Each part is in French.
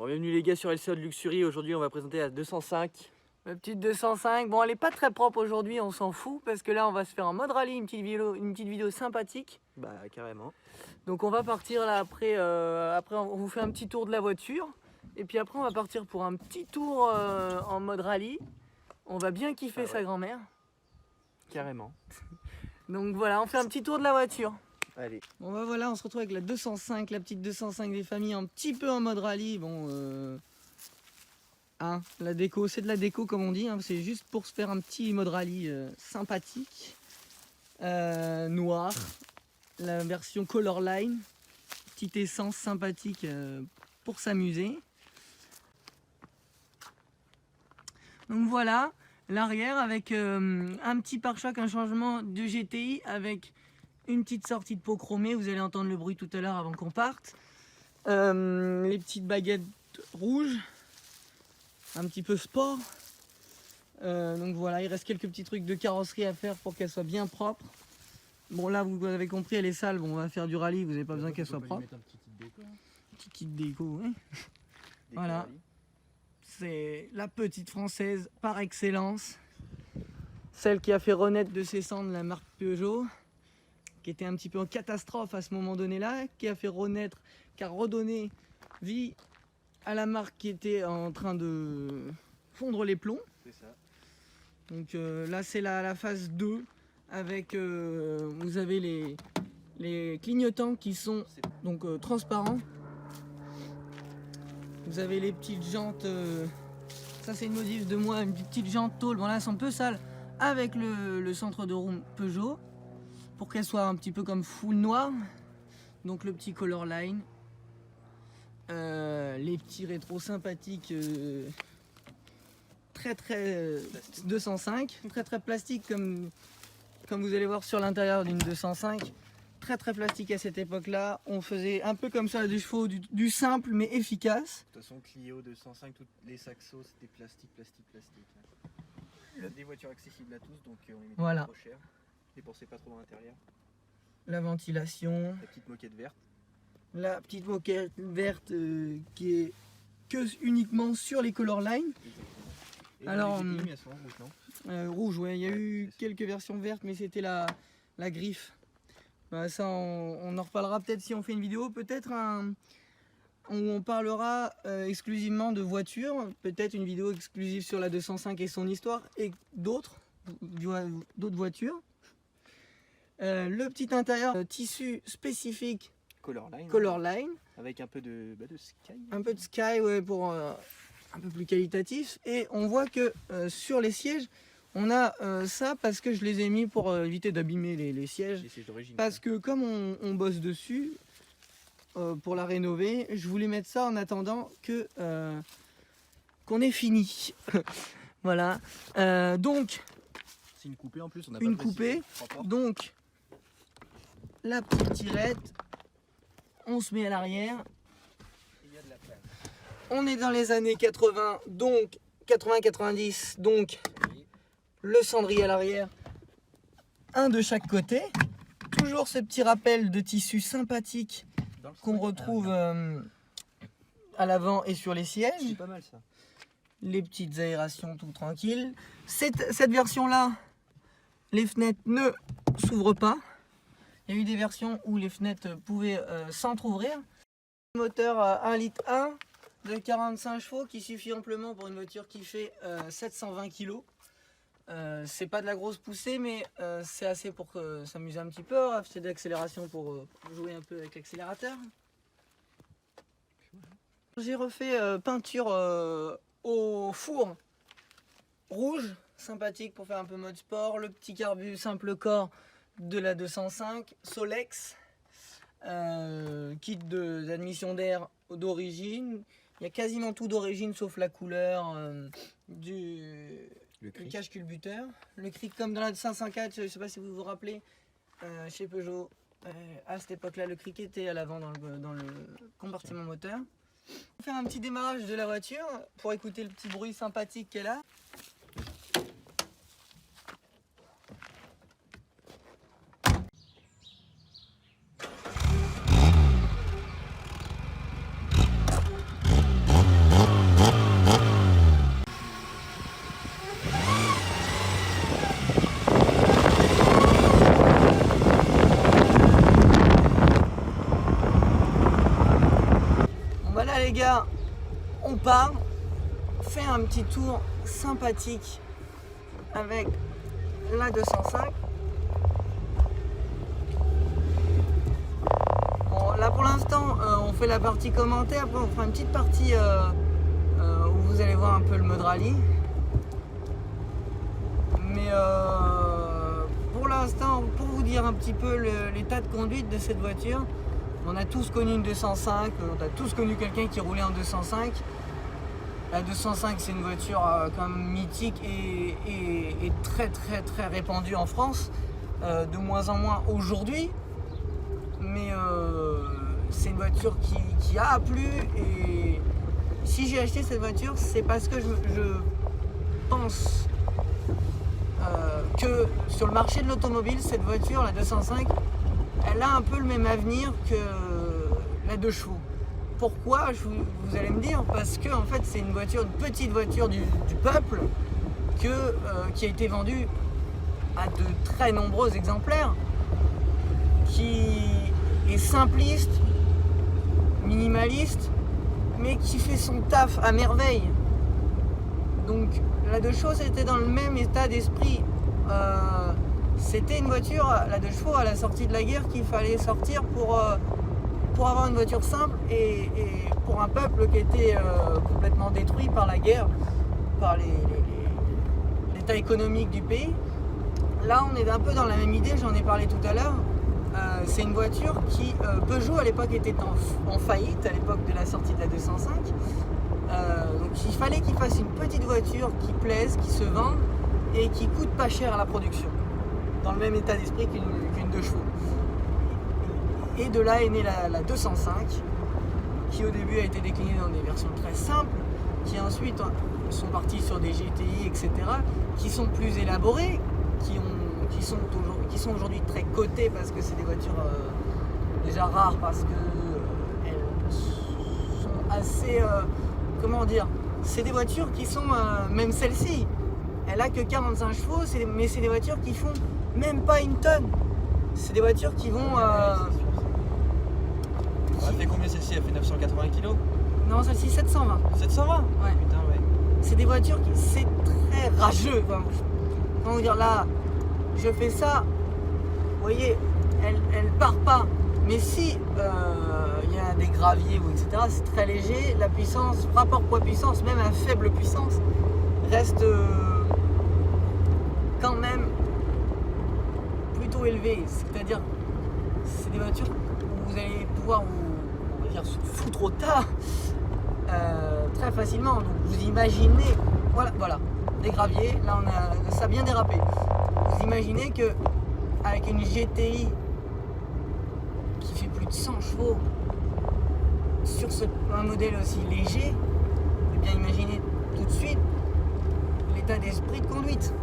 Bon, bienvenue les gars sur LCO de Luxury. Aujourd'hui on va présenter la 205. La petite 205, bon elle est pas très propre aujourd'hui, on s'en fout parce que là on va se faire en mode rallye, une petite vidéo sympathique. Bah carrément. Donc on va partir là après, après on vous fait un petit tour de la voiture. Et puis après on va partir pour un petit tour en mode rallye. On va bien kiffer sa grand-mère. Carrément. Donc voilà, on fait un petit tour de la voiture. Allez. Bon bah voilà, on se retrouve avec la 205, la petite 205 des familles, un petit peu en mode rallye. Bon, hein, la déco, c'est de la déco comme on dit, hein, c'est juste pour se faire un petit mode rallye sympathique. Noir, la version Colorline, petite essence sympathique pour s'amuser. Donc voilà, l'arrière avec un petit pare-choc, un changement de GTI avec une petite sortie de peau chromée, vous allez entendre le bruit tout à l'heure avant qu'on parte. Les petites baguettes rouges, un petit peu sport. Donc voilà, il reste quelques petits trucs de carrosserie à faire pour qu'elle soit bien propre. Bon là vous avez compris, elle est sale, bon on va faire du rallye, vous n'avez pas besoin qu'elle soit propre. Petite kit déco, hein. Voilà. C'est la petite française par excellence. Celle qui a fait renaître de ses cendres la marque Peugeot, qui était un petit peu en catastrophe à ce moment donné là, qui a fait renaître, qui a redonné vie à la marque qui était en train de fondre les plombs. C'est ça. Donc là c'est la phase 2 avec vous avez les clignotants qui sont donc transparents. Vous avez les petites jantes, ça c'est une modif de moi, une petite jante tôle, bon là elles sont un peu sales, avec le centre de roue Peugeot, pour qu'elle soit un petit peu comme full noir. Donc le petit Colorline, les petits rétros sympathiques, très 205, très plastique comme vous allez voir sur l'intérieur d'une 205. Très plastique à cette époque-là. On faisait un peu comme ça des chevaux, du simple mais efficace. De toute façon Clio 205, toutes les saxos c'était plastique. Des voitures accessibles à tous, donc on les met voilà. Pas trop cher. Dépensez pas trop dans l'intérieur. La ventilation. La petite moquette verte. La petite moquette verte qui est que uniquement sur les Colorline. Et alors les elles sont en rouge, non rouge, ouais, il y a eu quelques versions vertes, mais c'était la griffe. Bah, ça, on en reparlera peut-être si on fait une vidéo, peut-être où on parlera exclusivement de voitures, peut-être une vidéo exclusive sur la 205 et son histoire, et d'autres voitures. Le petit intérieur, tissu spécifique Colorline. Avec un peu de sky. Un peu de sky, ouais, pour un peu plus qualitatif. Et on voit que sur les sièges, on a ça parce que je les ai mis pour éviter d'abîmer les sièges. Parce que comme on bosse dessus, pour la rénover, je voulais mettre ça en attendant que qu'on ait fini. Voilà. Donc, c'est une coupée en plus, on a une coupée. Donc, la petite tirette, on se met à l'arrière. On est dans les années 80, donc 80-90, donc le cendrier à l'arrière, un de chaque côté. Toujours ce petit rappel de tissu sympathique qu'on retrouve à l'avant et sur les sièges. C'est pas mal ça. Les petites aérations tout tranquille. Cette version-là, les fenêtres ne s'ouvrent pas. Il y a eu des versions où les fenêtres pouvaient s'entrouvrir. Moteur 1,1 litre de 45 chevaux qui suffit amplement pour une voiture qui fait 720 kg. C'est pas de la grosse poussée, mais c'est assez pour s'amuser un petit peu. C'est de l'accélération pour jouer un peu avec l'accélérateur. J'ai refait peinture au four rouge, sympathique pour faire un peu mode sport. Le petit carbu simple corps de la 205, Solex, kit d'admission d'air d'origine. Il y a quasiment tout d'origine sauf la couleur du cache-culbuteur. Le cric comme dans la 504, je ne sais pas si vous vous rappelez, chez Peugeot, à cette époque-là, le cric était à l'avant dans le compartiment moteur. On va faire un petit démarrage de la voiture pour écouter le petit bruit sympathique qu'elle a. les gars, on part, on fait un petit tour sympathique avec la 205. Bon, là pour l'instant, on fait la partie commentée, après on fera une petite partie où vous allez voir un peu le mode rallye. Mais pour l'instant, pour vous dire un petit peu l'état de conduite de cette voiture, on a tous connu une 205, on a tous connu quelqu'un qui roulait en 205. La 205, c'est une voiture quand même mythique et très très très répandue en France, de moins en moins aujourd'hui. Mais c'est une voiture qui a plu, et si j'ai acheté cette voiture, c'est parce que je pense que sur le marché de l'automobile, cette voiture, la 205, elle a un peu le même avenir que la 2 chevaux. Pourquoi, vous allez me dire? Parce que en fait, c'est une petite voiture du peuple qui a été vendue à de très nombreux exemplaires, qui est simpliste, minimaliste, mais qui fait son taf à merveille. Donc la 2 chevaux, c'était dans le même état d'esprit. C'était une voiture, la 2 chevaux, à la sortie de la guerre, qu'il fallait sortir pour avoir une voiture simple, et pour un peuple qui était complètement détruit par la guerre, par l'état économique du pays. Là, on est un peu dans la même idée, j'en ai parlé tout à l'heure. C'est une voiture qui, Peugeot à l'époque était en faillite, à l'époque de la sortie de la 205. Donc il fallait qu'il fasse une petite voiture qui plaise, qui se vende et qui coûte pas cher à la production, dans le même état d'esprit qu'une 2 chevaux. Et de là est née la 205, qui au début a été déclinée dans des versions très simples, qui ensuite sont parties sur des GTI, etc., qui sont plus élaborées, qui sont aujourd'hui très cotées, parce que c'est des voitures déjà rares, parce que elles sont assez... comment dire, c'est des voitures qui sont, même celle-ci, elle a que 45 chevaux, mais c'est des voitures qui font même pas une tonne. C'est des voitures qui vont... Elle fait combien celle-ci? Elle fait 980 kg? Non, celle-ci 720. 720? Ouais. Putain, ouais. C'est des voitures qui... c'est très rageux. Enfin, comment dire, là, je fais ça, vous voyez, elle part pas. Mais si il y a des graviers, ou etc., c'est très léger. La puissance, rapport poids-puissance, même à faible puissance, reste quand même plutôt élevé. C'est-à-dire, c'est des voitures où vous allez pouvoir on va dire, se foutre au tas très facilement. Donc vous imaginez, voilà, des graviers, là ça a bien dérapé. Vous imaginez que avec une GTI qui fait plus de 100 chevaux sur un modèle aussi léger, eh bien imaginez tout de suite l'état d'esprit de conduite.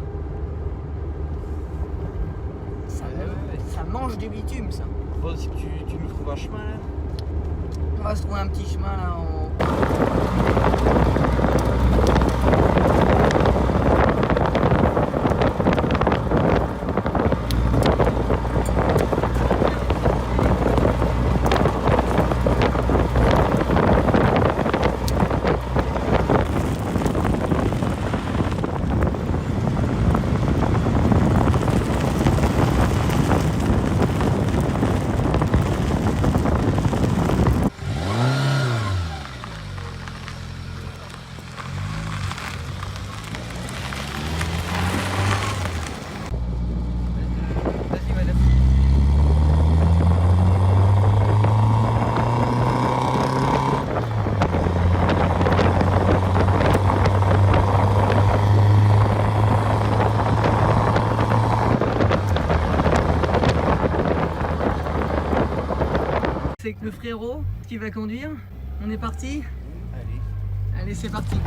Ça mange du bitume, ça. Bon, si tu nous trouves un chemin là. On va se trouver un petit chemin là en... C'est le frérot qui va conduire. On est parti? Allez, c'est parti.